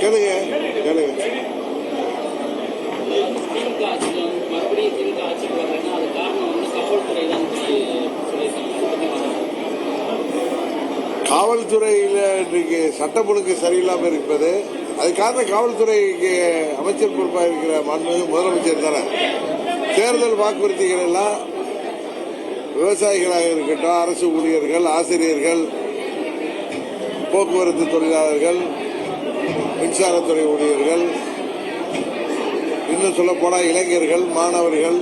கேளுங்க கேளுங்க. காவல்துறையில் இன்றைக்கு சட்டம் ஒழுங்கு சரியில்லாமல் இருப்பது, அது காரணம் காவல்துறைக்கு அமைச்சர் பொறுப்பாக இருக்கிற மாண்புமிகு முதலமைச்சர் தானே. தேர்தல் வாக்குறுதிகள் எல்லாம் விவசாயிகளாக இருக்கட்டும், அரசு ஊழியர்கள், ஆசிரியர்கள், போக்குவரத்து தொழிலாளர்கள், மின்சாரத்துறை ஊழியர்கள், இன்னும் சொல்ல போனால் இளைஞர்கள், மாணவர்கள்,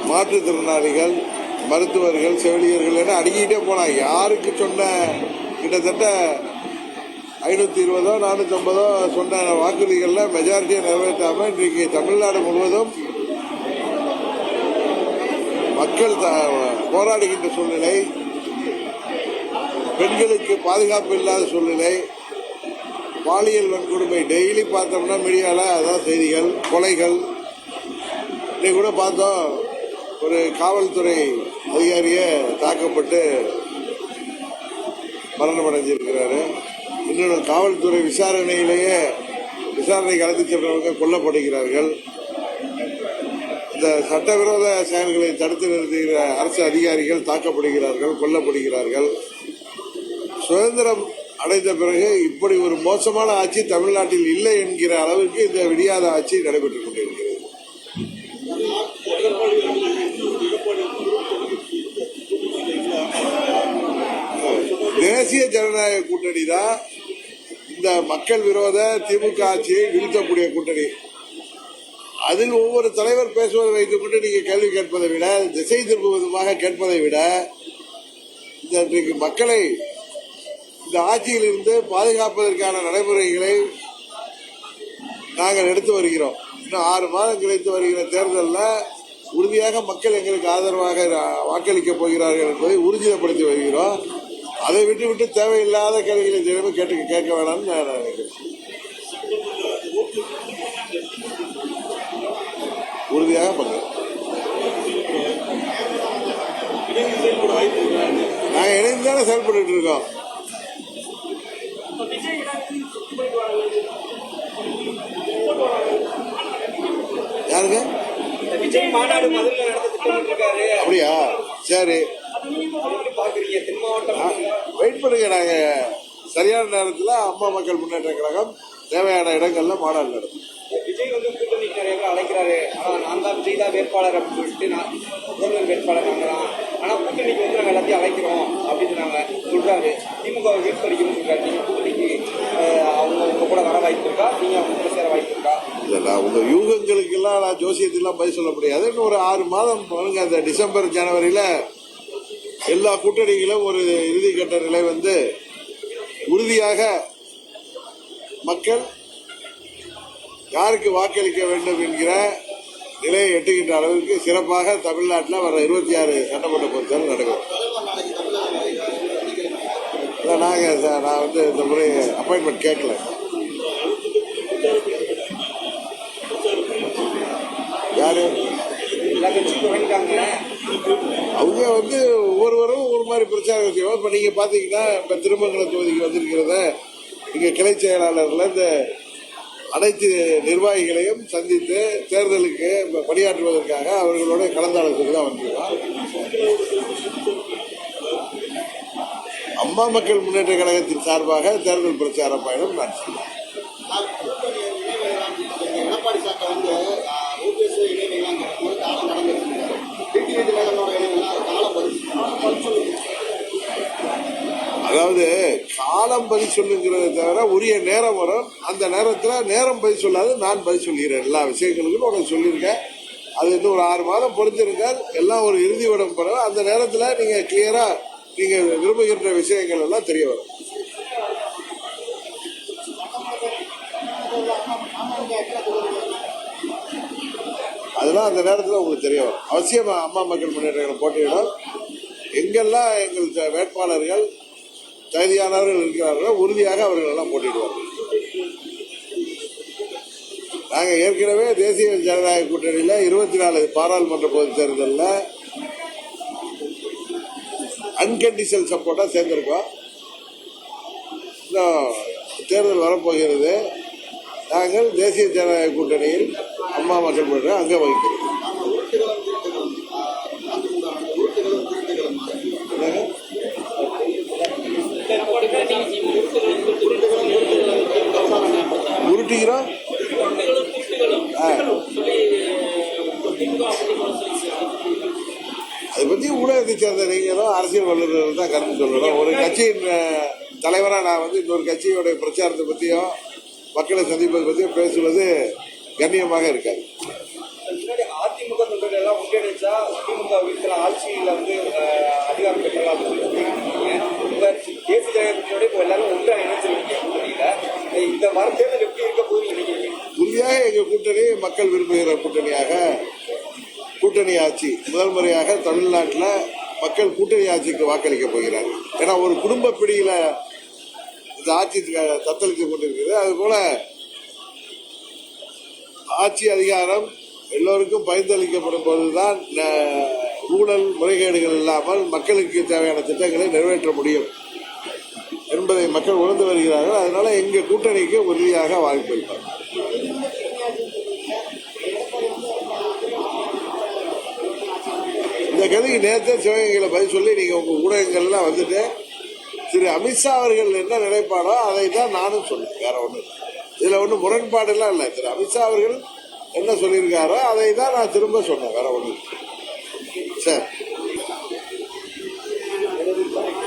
மாற்றுத்திறனாளிகள், மருத்துவர்கள், செவிலியர்கள் என அடுக்கிட்டே போனா. யாருக்கு சொன்ன கிட்டத்தட்ட 520 450 சொன்ன வாக்குறுதிகள்ல மெஜாரிட்டியை நிறைவேற்றாம இன்றைக்கு தமிழ்நாடு முழுவதும் மக்கள் போராடுகின்ற சூழ்நிலை, பெண்களுக்கு பாதுகாப்பு இல்லாத சூழ்நிலை, பாலியல் வன்கொடுமை டெய்லி பார்த்தோம்னா மீடியாவில் அதான் செய்திகள், கொலைகள். இன்னைக்கு கூட பார்த்தோம், ஒரு காவல்துறை அதிகாரியை தாக்கப்பட்டு மரணம் அடைஞ்சிருக்கிறாரு. இன்னொரு காவல்துறை விசாரணையிலேயே விசாரணைக்கு அழைத்து சென்றவங்க கொல்லப்படுகிறார்கள். இந்த சட்டவிரோத செயல்களை தடுத்து நிறுத்துகிற அரசு அதிகாரிகள் தாக்கப்படுகிறார்கள், கொல்லப்படுகிறார்கள். சுதந்திரம் அடைந்த பிறகு இப்படி ஒரு மோசமான ஆட்சி தமிழ்நாட்டில் இல்லை என்கிற அளவுக்கு இந்த விடியாத ஆட்சி நடைபெற்றுக் கொண்டிருக்கிறது. தேசிய ஜனநாயக கூட்டணி தான் இந்த மக்கள் விரோத திமுக ஆட்சியை வீழ்த்தக்கூடிய கூட்டணி. அதில் ஒவ்வொரு தலைவர் பேசுவதை வைத்துக் கொண்டு நீங்க கேள்வி கேட்பதை விட, திசை திருப்புவதுமாக கேட்பதை விட, இன்றைக்கு மக்களை இந்த ஆட்சியில் இருந்து பாதுகாப்பதற்கான நடைமுறைகளை நாங்கள் எடுத்து வருகிறோம். இன்னும் 6 மாதம் கழித்து வருகிற தேர்தலில் உறுதியாக மக்கள் எங்களுக்கு ஆதரவாக வாக்களிக்கப் போகிறார்கள் என்பதை உறுதிப்படுத்தி வருகிறோம். அதை விட்டு தேவையில்லாத கேள்விகளை தினமும் கேட்க வேணாம்னு நான் நினைக்கிறேன். உறுதியாக பண்ணுறோம். நாங்கள் இணைந்து தானே செயல்பட்டு இருக்கோம். யாருங்க அப்படியா? சரி, வெயிட் பண்ணுங்க. நாங்க சரியான நேரத்தில் அம்மா மக்கள் முன்னேற்ற கழகம் தேவையான இடங்கள்ல மாநாடு நடத்தும். விஜய் கூட்டணி நிறைய பேர் அழைக்கிறாரு. ஆனா நான் தான் விஜய் தான் வேட்பாளர் அப்படின்னு சொல்லிட்டு நான் முதல்வர் வேட்பாளர் நாங்க தான். ஆனா கூட்டணிக்கு நாங்க எல்லாத்தையும் அழைக்கிறோம் அப்படின்னு நாங்க சொல்றாரு. திமுக வேட்பளிக்கணும்னு சொல்றாரு. நீங்க கூட்டணிக்கு அவங்க கூட வர வாய்ப்பு இருக்கா? நீங்க அவங்க கூட சேர வாய்ப்பு இருக்கா? இதெல்லாம் உங்க யூகங்களுக்கெல்லாம் நான் ஜோசியத்துக்கெல்லாம் பதில் சொல்ல முடியாது. இன்னும் ஒரு 6 மாதம் பாருங்க. அந்த டிசம்பர் ஜனவரியில எல்லா கூட்டணிகளும் ஒரு இறுதிக்கட்ட நிலை வந்து உறுதியாக மக்கள் யாருக்கு வாக்களிக்க வேண்டும் என்கிற நிலையை எட்டுகின்ற அளவிற்கு சிறப்பாக தமிழ்நாட்டில் வர 26 சட்டமன்ற பொறுத்தவரை நடக்கும். நான் வந்து இந்த முறை அப்பாயின்மெண்ட் கேட்கல. யாரு அவங்க வந்து ஒவ்வொருவரும் ஒரு மாதிரி பிரச்சாரம் செய்வோம். இப்ப நீங்க பாத்தீங்கன்னா இப்ப திருமங்கலம் தொகுதிக்கு வந்திருக்கிறத இங்க கிளை செயலாளர்ல இந்த அனைத்து நிர்வாகிகளையும் சந்தித்து தேர்தலுக்கு பணியாற்றுவதற்காக அவர்களோட கலந்தாலோசனை தான் வந்திருக்கோம். அம்மா மக்கள் முன்னேற்ற கழகத்தின் சார்பாக தேர்தல் பிரச்சார பயணம் நான் செய்வேன். அதாவது காலம் பதில் சொல்லுங்கிறத தவிர உரிய நேரம் வரும். அந்த நேரத்தில் நேரம் பதில் சொல்லாது, நான் பதில் சொல்லிடுறேன். எல்லா விஷயங்களுக்கும் உனக்கு சொல்லியிருக்கேன். அது இன்னும் ஒரு 6 மாதம் பொறுத்திருக்கால் எல்லாம் ஒரு இறுதி விடம் பெறும். அந்த நேரத்தில் நீங்க கிளியரா நீங்க விரும்புகின்ற விஷயங்கள் எல்லாம் தெரிய வரும். அதெல்லாம் அந்த நேரத்தில் உங்களுக்கு தெரிய வரும். அவசியமா அம்மா மக்கள் முன்னேற்ற போட்டியிடும். எங்கெல்லாம் எங்கள் வேட்பாளர்கள் தகுதியானவர்கள் இருக்கிறார்களோ உறுதியாக அவர்கள் எல்லாம் போட்டியிடுவார்கள். நாங்கள் ஏற்கனவே தேசிய ஜனநாயக கூட்டணியில் 24 பாராளுமன்ற பொதுத் தேர்தலில் அன்கண்டிஷனல் சப்போர்ட்டா சேர்ந்திருக்கோம். இன்னும் தேர்தல் வரப்போகிறது. நாங்கள் தேசிய ஜனநாயக கூட்டணியில் அம்மா மக்கள் முன்னேற்ற அங்க வகிக்கிறோம். உருட்டிக்கிறோம். அதை பத்தி ஊடகத்தை சேர்ந்த நீங்களும் அரசியல் வல்லுநர்கள் தான் கருத்து சொல்லணும். ஒரு கட்சியின் தலைவராக நான் வந்து இன்னொரு கட்சியோடைய பிரச்சாரத்தை பற்றியும் மக்களை சந்திப்பதை பற்றியும் பேசுவது கண்ணியமாக இருக்காது. முன்னாடி அதிமுக சொல்றது எல்லாம் ஒன்றிணைச்சா திமுக வீட்டில் ஆட்சியில் வந்து அதிகாரம் பெற்றலாம் அப்படின்னு சொல்லியிருக்கீங்க. இப்ப தேசிய ஜனநாயகத்தோட இப்போ எல்லாரும் ஒன்றா இணைஞ்சிருக்கீங்க கூட்டணியில. இந்த தேர்தல் எப்படி இருக்க போது நினைக்கிறீங்க? உறுதியாக எங்கள் கூட்டணி மக்கள் விரும்புகிற கூட்டணியாக, கூட்டணி ஆட்சி முதல் முறையாக தமிழ்நாட்டில் மக்கள் கூட்டணி ஆட்சிக்கு வாக்களிக்க போகிறார். ஏன்னா ஒரு குடும்ப பிடியில இந்த ஆட்சி தத்தளித்துக் கொண்டிருக்கிறது. அதுபோல ஆட்சி அதிகாரம் எல்லோருக்கும் பகிர்ந்தளிக்கப்படும் போதுதான் ஊழல் முறைகேடுகள் இல்லாமல் மக்களுக்கு தேவையான திட்டங்களை நிறைவேற்ற முடியும் என்பதை மக்கள் உணர்ந்து வருகிறார்கள். அதனால எங்க கூட்டணிக்கு உறுதியாக வாய்ப்பளிப்பார். இந்த கேள்விக்கு நேரத்தை சிவகங்கையில் பதில் சொல்லி நீங்க உங்க ஊடகங்கள்லாம் வந்துட்டு திரு அமித்ஷா அவர்கள் என்ன நினைப்பாரோ அதை தான் நானும் சொன்னேன். வேற ஒண்ணு இதுல ஒன்றும் முரண்பாடு எல்லாம் இல்லை. திரு அமித்ஷா அவர்கள் என்ன சொல்லியிருக்காரோ அதை தான் நான் திரும்ப சொன்னேன். வேற ஒண்ணு சரி.